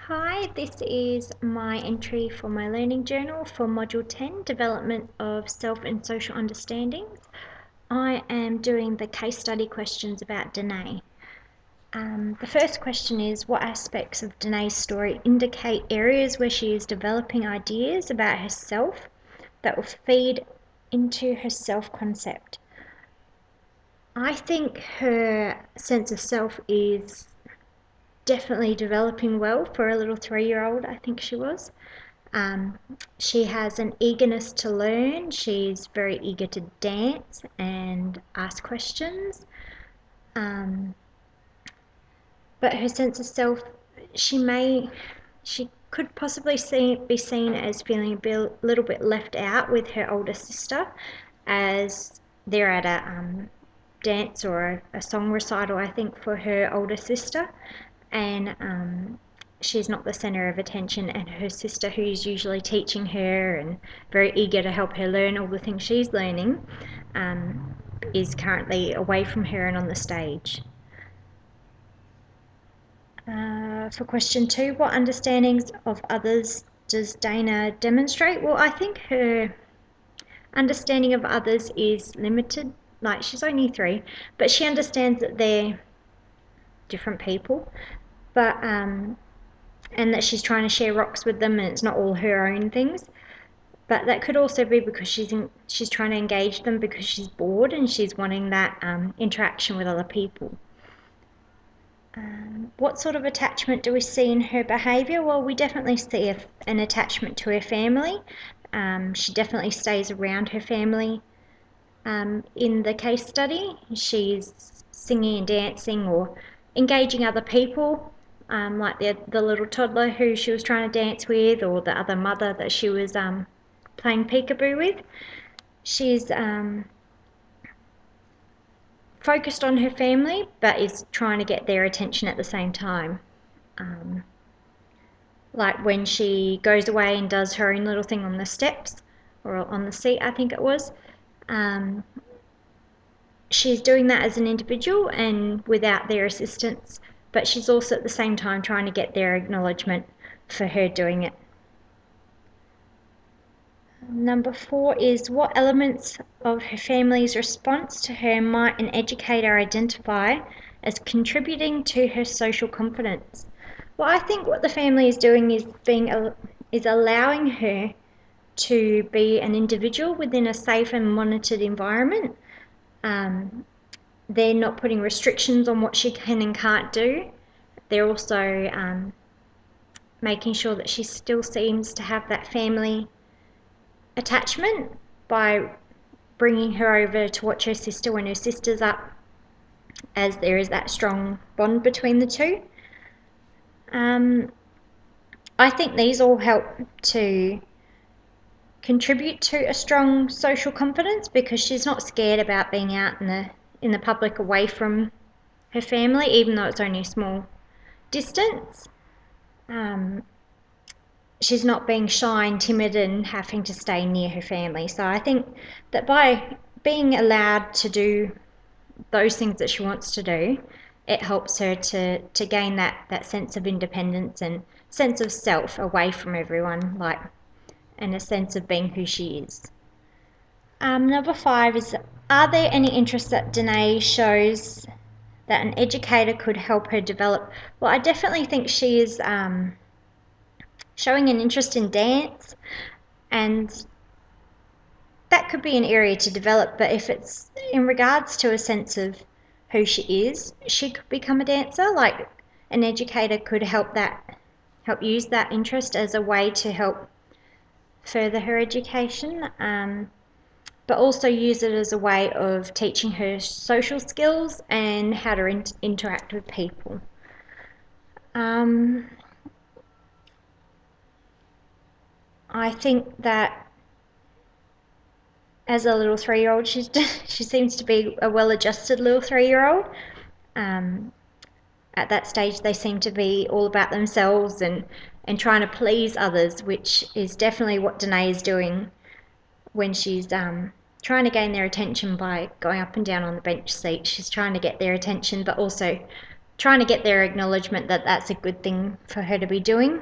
Hi, this is my entry for my learning journal for Module 10, Development of Self and Social Understandings. I am doing the case study questions about Danae. The first question is, what aspects of Danae's story indicate areas where she is developing ideas about herself that will feed into her self-concept? I think her sense of self is definitely developing well for a little 3-year-old, I think she was. She has an eagerness to learn. She's very eager to dance and ask questions. But her sense of self, she could possibly be seen as feeling a little bit left out with her older sister, as they're at a dance or a song recital, I think, for her older sister, and she's not the center of attention, and her sister, who's usually teaching her and very eager to help her learn all the things she's learning, is currently away from her and on the stage. For question 2, what understandings of others does Dana demonstrate? Well, I think her understanding of others is limited. Like, she's only 3, but she understands that they're different people, but and that she's trying to share rocks with them, and it's not all her own things. But that could also be because she's trying to engage them because she's bored and she's wanting that interaction with other people. What sort of attachment do we see in her behaviour? Well, we definitely see an attachment to her family. She definitely stays around her family. In the case study, she's singing and dancing or engaging other people, like the little toddler who she was trying to dance with, or the other mother that she was playing peekaboo with. She's focused on her family, but is trying to get their attention at the same time. Like when she goes away and does her own little thing on the steps, or on the seat, I think it was. She's doing that as an individual and without their assistance, but she's also at the same time trying to get their acknowledgement for her doing it. Number 4 is, what elements of her family's response to her might an educator identify as contributing to her social confidence? Well, I think what the family is doing is allowing her to be an individual within a safe and monitored environment. They're not putting restrictions on what she can and can't do. They're also making sure that she still seems to have that family attachment by bringing her over to watch her sister when her sister's up, as there is that strong bond between the two. I think these all help to contribute to a strong social confidence, because she's not scared about being out in the public away from her family, even though it's only a small distance. She's not being shy and timid and having to stay near her family. So I think that by being allowed to do those things that she wants to do, it helps her to gain that sense of independence and sense of self away from everyone, like, and a sense of being who she is. Number 5 is, are there any interests that Danae shows that an educator could help her develop? Well, I definitely think she is showing an interest in dance, and that could be an area to develop, but if it's in regards to a sense of who she is, she could become a dancer. Like, an educator could help use that interest as a way to help further her education, but also use it as a way of teaching her social skills and how to interact with people. I think that as a little 3-year-old, she seems to be a well-adjusted little 3-year-old. At that stage, they seem to be all about themselves and trying to please others, which is definitely what Danae is doing when she's trying to gain their attention by going up and down on the bench seat. She's trying to get their attention, but also trying to get their acknowledgement that that's a good thing for her to be doing.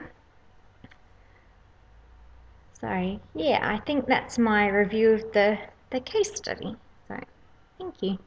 So yeah, I think that's my review of the case study. So thank you.